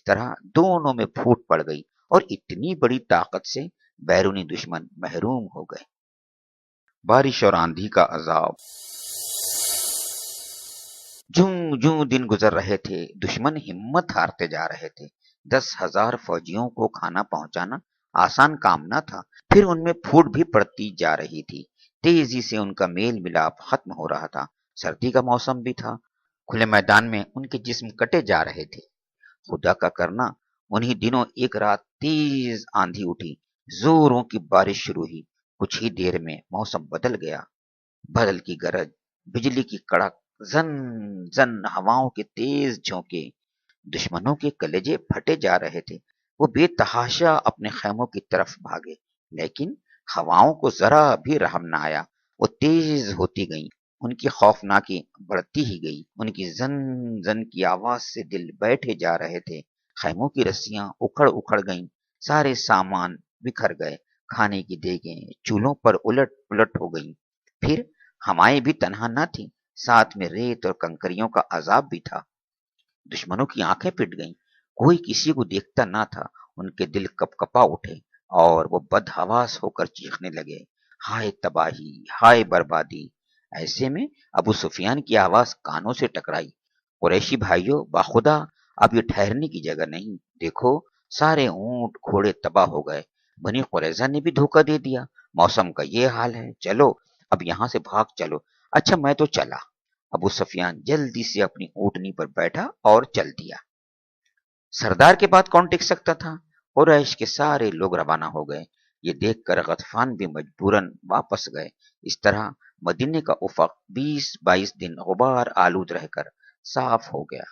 اس طرح دونوں میں پھوٹ پڑ گئی اور اتنی بڑی طاقت سے بیرونی دشمن محروم ہو گئے۔ بارش اور آندھی کا عذاب۔ جوں جوں دن گزر رہے تھے دشمن ہمت ہارتے جا رہے تھے۔ 10,000 فوجیوں کو کھانا پہنچانا آسان کام نہ تھا، پھر ان میں پھوٹ بھی پڑتی جا رہی تھی۔ تیزی سے ان کا میل ملاپ ختم ہو رہا تھا۔ سردی کا موسم بھی تھا، کھلے میدان میں ان کے جسم کٹے جا رہے تھے۔ خدا کا کرنا انہی دنوں ایک رات تیز آندھی اٹھی، زوروں کی بارش شروع ہوئی۔ کچھ ہی دیر میں موسم بدل گیا۔ بادل کی گرج، بجلی کی کڑک، زن زن ہواؤں کے تیز جھونکے، دشمنوں کے کلیجے پھٹے جا رہے تھے۔ وہ بے تحاشا اپنے خیموں کی طرف بھاگے، لیکن ہواؤں کو ذرا بھی رحم نہ آیا۔ وہ تیز ہوتی گئیں، ان کی خوفناکی بڑھتی ہی گئی۔ ان کی زن زن کی آواز سے دل بیٹھے جا رہے تھے۔ خیموں کی رسیاں اکھڑ اکھڑ گئیں، سارے سامان بکھر گئے، کھانے کی دیگیں چولہوں پر الٹ پلٹ ہو گئیں۔ پھر ہوائیں بھی تنہا نہ تھیں، ساتھ میں ریت اور کنکریوں کا عذاب بھی تھا۔ دشمنوں کی آنکھیں پھٹ گئیں، کوئی کسی کو دیکھتا نہ تھا۔ ان کے دل کپ کپا اٹھے اور وہ بدحواس ہو کر چیخنے لگے، ہائے تباہی، ہائے بربادی۔ ایسے میں ابو سفیان کی آواز کانوں سے ٹکرائی، قریشی بھائیوں، باخدا اب یہ ٹھہرنے کی جگہ نہیں، دیکھو سارے اونٹ گھوڑے تباہ ہو گئے، بنی قریظہ نے بھی دھوکہ دے دیا، موسم کا یہ حال ہے، چلو اب یہاں سے بھاگ چلو۔ اچھا میں تو چلا۔ ابو سفیان جلدی سے اپنی اونٹنی پر بیٹھا اور چل دیا۔ سردار کے بعد کون ٹک سکتا تھا؟ قریش کے سارے لوگ روانہ ہو گئے۔ یہ دیکھ کر غطفان بھی مجبوراً واپس گئے۔ اس طرح مدینے کا افق 20-22 دن غبار آلود رہ کر صاف ہو گیا۔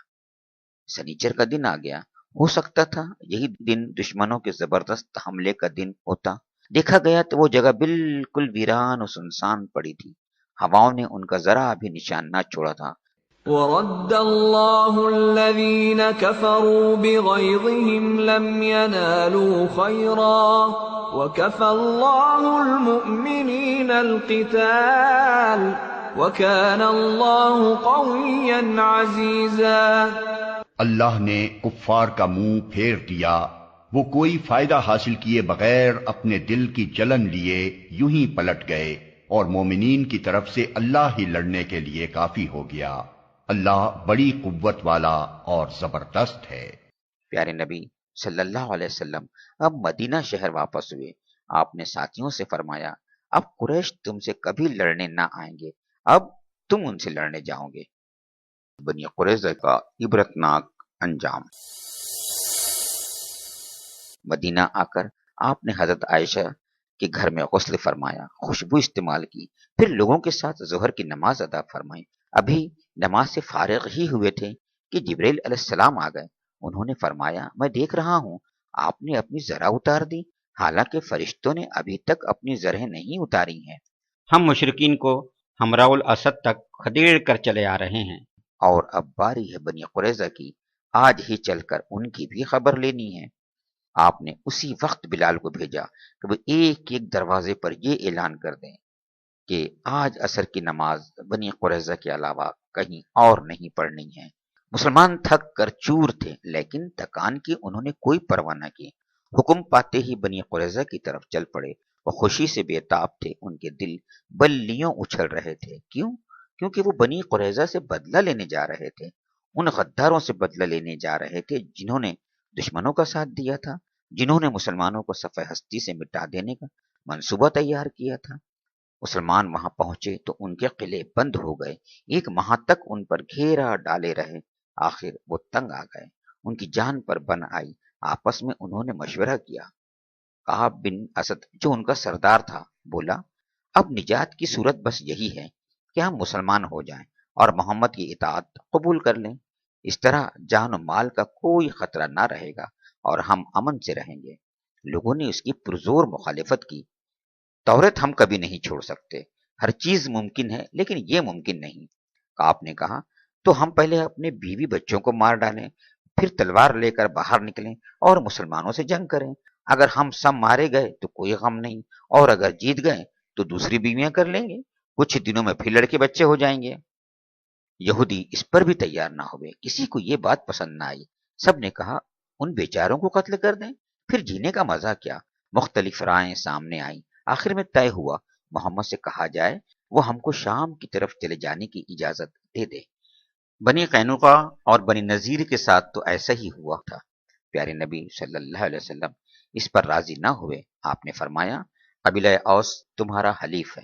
سنیچر کا دن آ گیا۔ ہو سکتا تھا یہی دن دشمنوں کے زبردست حملے کا دن ہوتا۔ دیکھا گیا تو وہ جگہ بالکل ویران و سنسان پڑی تھی، ہواؤں نے ان کا ذرا بھی نشان نہ چھوڑا تھا۔ وَرَدَّ اللَّهُ الَّذِينَ كَفَرُوا بِغَيْظِهِمْ لَمْ يَنَالُوا خَيْرًا وَكَفَى اللَّهُ الْمُؤْمِنِينَ الْقِتَالَ وَكَانَ اللَّهُ قَوِيًّا عَزِيزًا۔ اللہ نے کفار کا منہ پھیر دیا، وہ کوئی فائدہ حاصل کیے بغیر اپنے دل کی جلن لیے یوں ہی پلٹ گئے، اور مومنین کی طرف سے اللہ ہی لڑنے کے لیے کافی ہو گیا۔ اللہ بڑی قوت والا اور زبردست ہے۔ پیارے نبی صلی اللہ علیہ وسلم اب مدینہ شہر واپس ہوئے۔ آپ نے ساتھیوں سے فرمایا، اب قریش تم سے کبھی لڑنے نہ آئیں گے، اب تم ان سے لڑنے جاؤ گے۔ بنی قریظہ کا عبرتناک انجام۔ مدینہ آ کر آپ نے حضرت عائشہ کے گھر میں غسل فرمایا، خوشبو استعمال کی، پھر لوگوں کے ساتھ ظہر کی نماز ادا فرمائی۔ ابھی نماز سے فارغ ہی ہوئے تھے کہ جبرائیل علیہ السلام آ گئے۔ انہوں نے فرمایا، میں دیکھ رہا ہوں آپ نے اپنی زرہ اتار دی، حالانکہ فرشتوں نے ابھی تک اپنی زرہیں نہیں اتاری ہیں۔ ہم مشرکین کو ہمراہ الاسد تک کھدیڑ کر چلے آ رہے ہیں، اور اب باری ہے بنی قریظہ کی، آج ہی چل کر ان کی بھی خبر لینی ہے۔ آپ نے اسی وقت بلال کو بھیجا کہ وہ ایک ایک دروازے پر یہ اعلان کر دیں کہ آج عصر کی نماز بنی قریظہ کے علاوہ کہیں اور نہیں پڑھنی ہے۔ مسلمان تھک کر چور تھے، لیکن تھکان کی انہوں نے کوئی پرواہ نہ کی۔ حکم پاتے ہی بنی قریظہ کی طرف چل پڑے۔ وہ خوشی سے بے تاب تھے، ان کے دل بلیوں اچھل رہے تھے۔ کیوں؟ کیونکہ وہ بنی قریظہ سے بدلہ لینے جا رہے تھے، ان غداروں سے بدلہ لینے جا رہے تھے جنہوں نے دشمنوں کا ساتھ دیا تھا، جنہوں نے مسلمانوں کو صفحہ ہستی سے مٹا دینے کا منصوبہ تیار کیا تھا۔ مسلمان وہاں پہنچے تو ان کے قلعے بند ہو گئے، ایک ماہ تک ان پر گھیرا ڈالے رہے۔ آخر وہ تنگ آ گئے، ان کی جان پر بن آئی۔ آپس میں انہوں نے مشورہ کیا۔ کعب بن اسد جو ان کا سردار تھا بولا، اب نجات کی صورت بس یہی ہے کہ ہم مسلمان ہو جائیں اور محمد کی اطاعت قبول کر لیں، اس طرح جان و مال کا کوئی خطرہ نہ رہے گا اور ہم امن سے رہیں گے۔ لوگوں نے اس کی پرزور مخالفت کی۔ توریت ہم کبھی نہیں چھوڑ سکتے، ہر چیز ممکن ہے لیکن یہ ممکن نہیں۔ کعب نے کہا، تو ہم پہلے اپنے بیوی بچوں کو مار ڈالیں، پھر تلوار لے کر باہر نکلیں اور مسلمانوں سے جنگ کریں۔ اگر ہم سب مارے گئے تو کوئی غم نہیں، اور اگر جیت گئے تو دوسری بیویاں کر لیں گے، کچھ دنوں میں پھر لڑکے بچے ہو جائیں گے۔ یہودی اس پر بھی تیار نہ ہوئے، کسی کو یہ بات پسند نہ آئی۔ سب نے کہا، ان بیچاروں کو قتل کر دیں، پھر جینے کا مزہ کیا؟ مختلف رائیں سامنے آئیں، آخر میں طے ہوا محمد سے کہا جائے وہ ہم کو شام کی طرف چلے جانے کی اجازت دے دے۔ بنی قینقاع اور بنی نذیر کے ساتھ تو ایسا ہی ہوا تھا۔ پیارے نبی صلی اللہ علیہ وسلم اس پر راضی نہ ہوئے۔ آپ نے فرمایا قبیلہ اوس تمہارا حلیف ہے،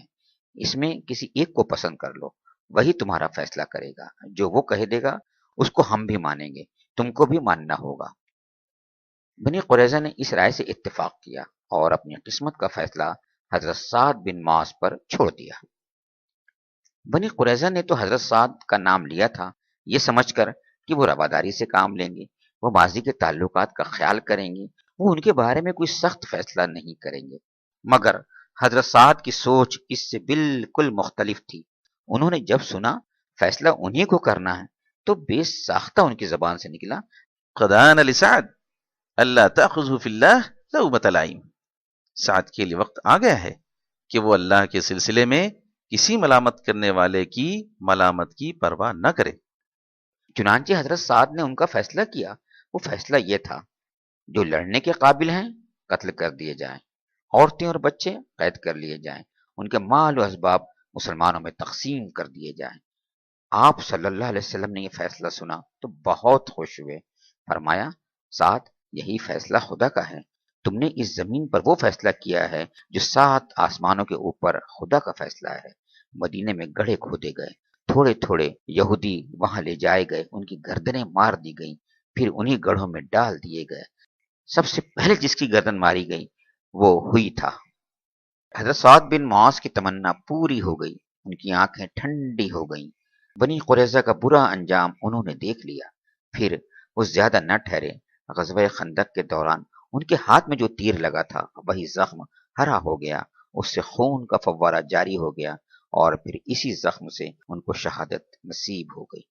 اس میں کسی ایک کو پسند کر لو، وہی تمہارا فیصلہ کرے گا، جو وہ کہہ دے گا اس کو ہم بھی مانیں گے، تم کو بھی ماننا ہوگا۔ بنی قریظہ نے اس رائے سے اتفاق کیا اور اپنی قسمت کا فیصلہ حضرت سعد بن معاذ پر چھوڑ دیا۔ بنی قریظہ نے تو حضرت سعد کا نام لیا تھا یہ سمجھ کر کہ وہ رواداری سے کام لیں گے، وہ ماضی کے تعلقات کا خیال کریں گے، وہ ان کے بارے میں کوئی سخت فیصلہ نہیں کریں گے، مگر حضرت سعد کی سوچ اس سے بالکل مختلف تھی۔ انہوں نے جب سنا فیصلہ انہی کو کرنا ہے تو بے ساختہ ان کی زبان سے نکلا قد آن لسعد اللہ تأخذہ فی اللہ لومۃ لائم۔ سعد کے لیے وقت آ گیا ہے کہ وہ اللہ کے سلسلے میں کسی ملامت کرنے والے کی ملامت کی پرواہ نہ کرے۔ چنانچہ حضرت سعد نے ان کا فیصلہ کیا۔ وہ فیصلہ یہ تھا جو لڑنے کے قابل ہیں قتل کر دیے جائیں، عورتیں اور بچے قید کر لیے جائیں، ان کے مال و اسباب مسلمانوں میں تقسیم کر دیے جائیں۔ آپ صلی اللہ علیہ وسلم نے یہ فیصلہ سنا تو بہت خوش ہوئے۔ فرمایا سعد یہی فیصلہ خدا کا ہے، تم نے اس زمین پر وہ فیصلہ کیا ہے جو 7 آسمانوں کے اوپر خدا کا فیصلہ ہے۔ مدینے میں گڑھے کھودے گئے، تھوڑے تھوڑے یہودی وہاں لے جائے گئے، ان کی گردنیں مار دی گئیں، پھر انہی گڑھوں میں ڈال دیے گئے۔ سب سے پہلے جس کی گردن ماری گئی وہ ہوئی تھا۔ حضرت سعد بن معاذ کی تمنا پوری ہو گئی، ان کی آنکھیں ٹھنڈی ہو گئیں۔ بنی قریظہ کا برا انجام انہوں نے دیکھ لیا، پھر وہ زیادہ نہ ٹھہرے۔ غزوہ خندق کے دوران ان کے ہاتھ میں جو تیر لگا تھا وہی زخم ہرا ہو گیا، اس سے خون کا فوارہ جاری ہو گیا اور پھر اسی زخم سے ان کو شہادت نصیب ہو گئی۔